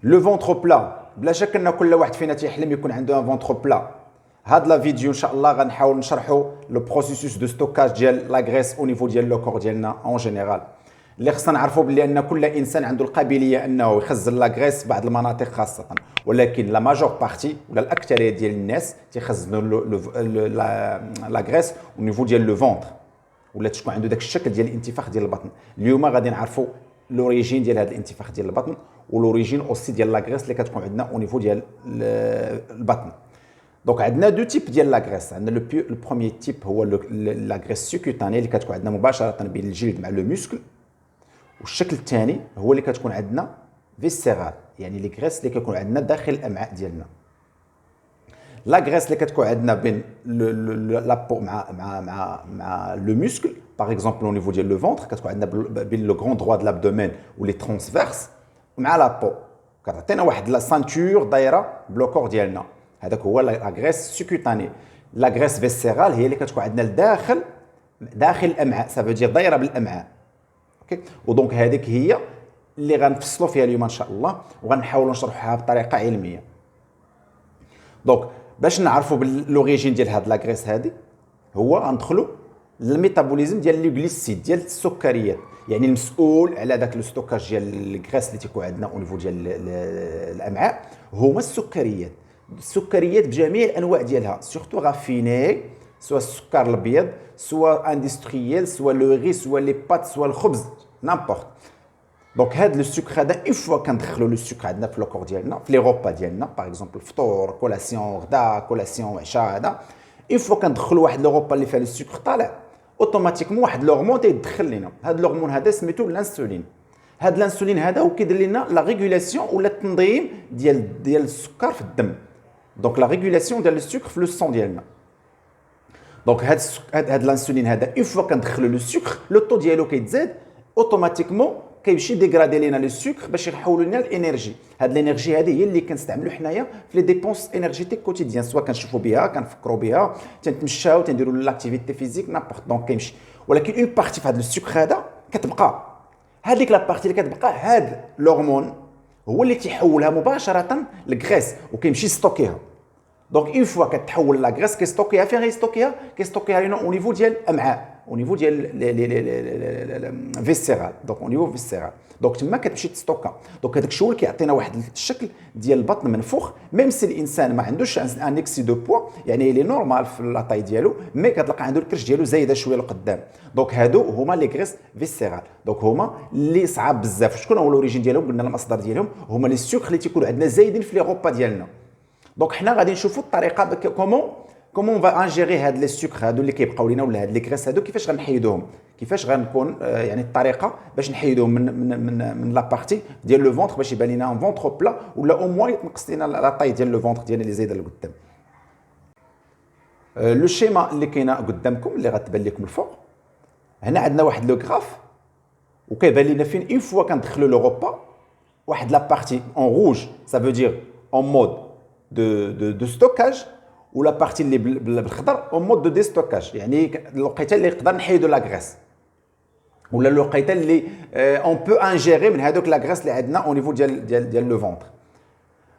لو فونتر بلا بلا شك ان كل واحد فينا تيحلم يكون عنده ان فونتر بلا. هاد لا فيديو ان شاء الله غنحاول نشرحوا لو بروسيسوس دو ستوكاج ديال لا غريس او نيفو ديال لو كور ديالنا اون جينيرال. اللي خصنا نعرفوا بلي ان كل انسان عنده القابليه انه يخزن لا غريس في بعض المناطق خاصه، ولكن لا ماجور بارتي ولا الاكثريه ديال الناس تيخزنوا لا غريس او نيفو ديال لو فونتر، ولا تكون عنده داك الشكل ديال الانتفاخ ديال البطن. اليوم غادي نعرفوا لوريجين ديال هذا الانتفاخ ديال البطن ولوريجين اوسي ديال لا غريس اللي كتكون عندنا او نيفو ديال البطن. دونك عندنا دو تيب ديال لا غريس. عندنا لو بروميير تيب هو لا غريس سيكوتاني اللي كتكون عندنا مباشره بين الجلد مع لو موسكل، والشكل الثاني هو اللي كتكون عندنا فيسيرال، يعني لي غريس اللي كيكون عندنا داخل الامعاء ديالنا. لا غريس اللي كتكون عندنا بين لابو مع لو موسكل باغ اكزومبل او نيفو ديال لو فونتر كتكون عندنا بين لو غران دروا د لابدومين ولي ترانسفيرس مع لابو، كتعطينا واحد لا سانتور دايره بلو كور ديالنا. هذاك هو لا غريس سيكوتاني. لا غريس فيسيرال هي اللي كتكون عندنا داخل الامعاء، سافو دير دايره بالامعاء. اوكي، ودونك هذيك هي اللي غنفصلوا فيها اليوم ان شاء الله، وغنحاولوا نشرحوها بطريقه علميه. دونك باش نعرفوا لوريجين ديال هاد لا غريس هادي، هو غندخلوا للميتابوليزم ديال لي غليسيد ديال السكريات، يعني المسؤول على داك لو ستوكاج ديال الغريس اللي تيكون عندنا او نيفو ديال الامعاء هما السكريات. السكريات بجميع الانواع ديالها، سورتو غافيني، سواء السكر الابيض سواء اندستريال سواء لو ري سواء لي بات سواء الخبز نامبورت. دونك هاد لو سكر هذا اون فوا كندخلوا لو سكر عندنا في لوكور ديالنا في لي روبا ديالنا، باغ اكزومبل فطور كولاسيون غدا كولاسيون عشاء، هذا اون فوا كندخلوا واحد لو روبا اللي فيها لو سكر طالع اوتوماتيكمون واحد لورمون تيدخل لينا. هاد لورمون هذا سميتو الانسولين. هاد الانسولين هذا هو كيدير لنا لا ريغولاسيون ولا التنظيم ديال السكر في الدم، دونك لا ريغولاسيون ديال السكر في لو سون ديالنا. دونك هاد الانسولين هذا اون فوا كندخلوا لو سكر لو طو ديالو كيتزاد اوتوماتيكمون كيمشي ديغرادي لينا لو سكر باش يحولوا لنا الانرجي. هاد الانرجي هذه هي اللي كنستعملوا حنايا في لي ديبونس انرجيتيك كوتيديان، سواء كنشوفوا بها كنفكروا بها تنتمشاو تنديروا لاكتيفيتي فيزيك نابورت، دونك كيمشي. ولكن اون بارتي في هاد السكر هذا كتبقى، هذيك لا بارتي اللي كتبقى هاد لورمون هو اللي تيحولها مباشره للغريس وكيمشي ستوكيها. دونك اون فوا كتحول لا غريس كيستوكيها فين غيستوكيها؟ كيستوكيها لينا او نيفو ديال الامعاء او نيفو ديال فيسيرال، دونك او نيفو فيسيرال. دونك تما كتمشي تستوكا. دونك هذاك الشيء اللي كيعطينا واحد الشكل ديال البطن منفوخ، ميم سي الانسان ما عندوش ان اكسي دو بوا، يعني لي نورمال في لاطاي ديالو، مي كتلقى عنده الكرش ديالو زايده شويه لقدام. دونك هادو هما لي غريس فيسيرال. دونك هما اللي صعاب بزاف. شكون هو الاوريجين ديالهم؟ قلنا المصدر ديالهم هما لي سكر اللي تيكونوا عندنا زايدين في لي غوبا ديالنا. دونك حنا غادي نشوفوا الطريقه كومون فا انجيري هاد لي سكر هادو اللي كيبقاو لينا ولا هاد لي غريس هادو، كيفاش غنحيدوهم، كيفاش غنكون يعني الطريقه باش نحيدوهم من لا بارتي ديال لو فونتر باش يبان لنا ان فونتر بلا، ولا او موان يتنقص لنا لا طاي ديال لو فونتر ديالنا اللي زايده لقدام. لو شيما اللي كاينه قدامكم اللي غتبان لكم الفوق، هنا عندنا واحد لو غراف وكيبان لنا فين اون فوا كندخلوا لو روبا واحد لا بارتي اون روج، سا فو دير اون مود دو ستوكاج، ولا بارتي اللي بالخضر اون مود دو ديستوكاج، يعني الوقيته اللي نقدر نحيدوا لا غريس، ولا الوقيته اللي اون بو انجيري من هذوك لا غريس اللي عندنا او نيفو ديال لو فونتر.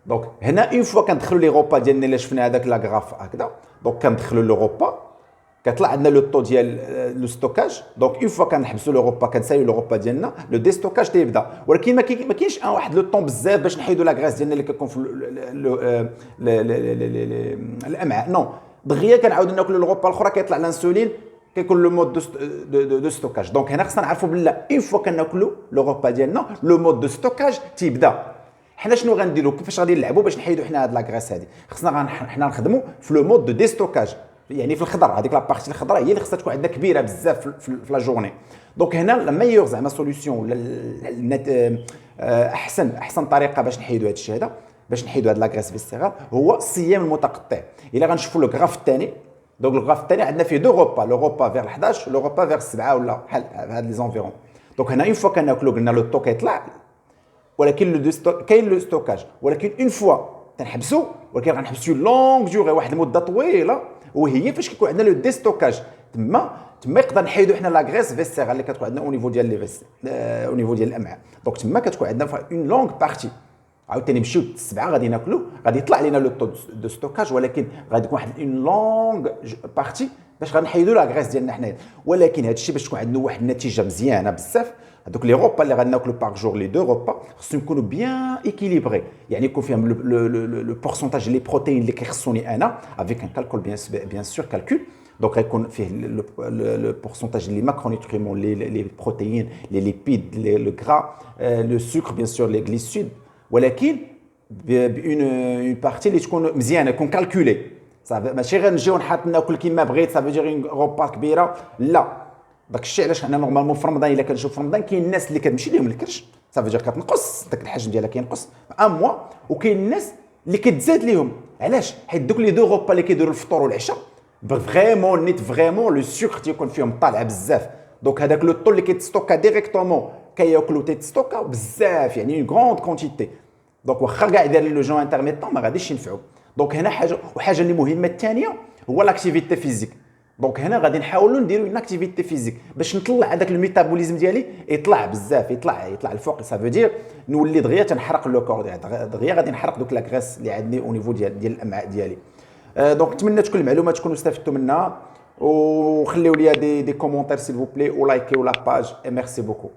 دونك هنا اون فوا كندخلوا لي غوبا ديالنا اللي شفنا هذاك لا غراف هكذا، دونك كندخلوا لو غوبا كطلع عندنا لو طو ديال لو ستوكاج. دونك اون فوا كنحبسوا لو غوبا كنساليو لو غوبا ديالنا، لو ديستوكاج تيبدا. ولكن ما كاينش واحد لو طون بزاف باش نحيدوا لا غريس ديالنا اللي كتكون في الامعاء، نو دغيا كنعاودوا ناكلوا الغوبا الاخرى كيطلع الانسولين كيكون لو مود دو ستوكاج. دونك هنا خصنا نعرفوا بلا اون فوا كناكلوا لو غوبا ديالنا لو مود دو ستوكاج تيبدا. حنا شنو غنديروا؟ كيفاش غادي نلعبوا باش نحيدوا حنا هاد لا غريس هادي؟ خصنا حنا نخدموا في لو مود دو ديستوكاج، يعني في الخضر. هذيك لا بارتي الخضراء هي اللي خصها تكون عندنا كبيره بزاف في لا جورني. دونك هنا لا ميور زعما سوليوشن ولا احسن طريقه باش نحيدوا هذا الشيء هذا، باش نحيدوا هاد لا غريس فيسيرال، هو الصيام المتقطع. الا غنشوفوا لو غراف الثاني، دونك الغراف الثاني عندنا فيه دو غوبا، لو غوبا فير 11 ولو غوبا فير 7 ولا بحال هاد لي زونفيرون. دونك هنا اون فوا كناكلوا قلنا لو طو كيطلع، ولكن كاين لو ستوكاج، ولكن اون فوا تنحبسوا، ولكن غنحبسوا لونغ جوغي واحد المده طويله، وهي فاش كيكون عندنا لو ديستوكاج تما يقدر نحيدوا حنا لا غريس فيسيرال اللي كتكون عندنا او نيفو ديال لي فيس او نيفو ديال الامعاء. دونك تما كتكون عندنا اون لونغ بارتي. عاوتاني نمشيو السبعه غادي ناكلو، غادي يطلع لنا لو طو دو ستوكاج، ولكن غادي يكون واحد اون لونغ بارتي باش غنحيدوا لا غريس ديالنا حنايا. ولكن هذا الشيء باش تكون عندنا واحد النتيجه مزيانه بزاف، هذوك لي روبا اللي غناكلو باغ جور، لي دو روبا خصهم يكونوا بيان ايكيليبري، يعني يكون فيهم لو بورسونتاج لي بروتين اللي كيخصوني انا افيك ان كالكول بيان سور كالكول. دونك غيكون فيه لو بورسونتاج لي ماكرونيوتريمون، لي بروتيين، لي ليبيد، لو غرا، لو سكر بيان سور، لي غليسيد، ولكن بون بارتي اللي تكون مزيانه، يكون كالكولي. صافي ماشي غير نجيو نحط ناكل كيما بغيت صافي دير روبا كبيره، لا. داك الشيء علاش حنا نورمالمون في رمضان الا كنشوف في رمضان كاين الناس اللي كتمشي لهم الكرش صافي دير كتنقص داك الحجم ديالها كينقص ان موا، وكاين الناس اللي كتزاد ليهم. علاش؟ حيت دوك لي دو روبا اللي كيديروا الفطور والعشاء فريمون نيت، فريمون لو سكر تيكون فيهم طالع بزاف. دونك هذاك لو طول اللي كيتستوكا ديريكتومون كياكلوا تيتستوكا بزاف، يعني اون غروند كونتيتي. دونك واخا كاع دار لو جون انترميتون ما غاديش ينفعوا. دونك هنا حاجه، وحاجه اللي مهمه الثانيه هو لاكتيفيتي فيزيك. دونك هنا غادي نحاولوا نديروا اون اكتيفيتي فيزيك باش نطلع هذاك الميتابوليزم ديالي يطلع بزاف، يطلع الفوق. سافو دير نولي دغيا تنحرق لو كور ديالي، دغيا غادي نحرق دوك لا غريس اللي عندي او نيفو ديال الامعاء ديالي. دونك نتمنى تكون المعلومات تكونوا استفدتوا منها، وخليوا لي دي كومونتير سيل فو بلي، ولايكيو لا باج، اي ميرسي بوكو.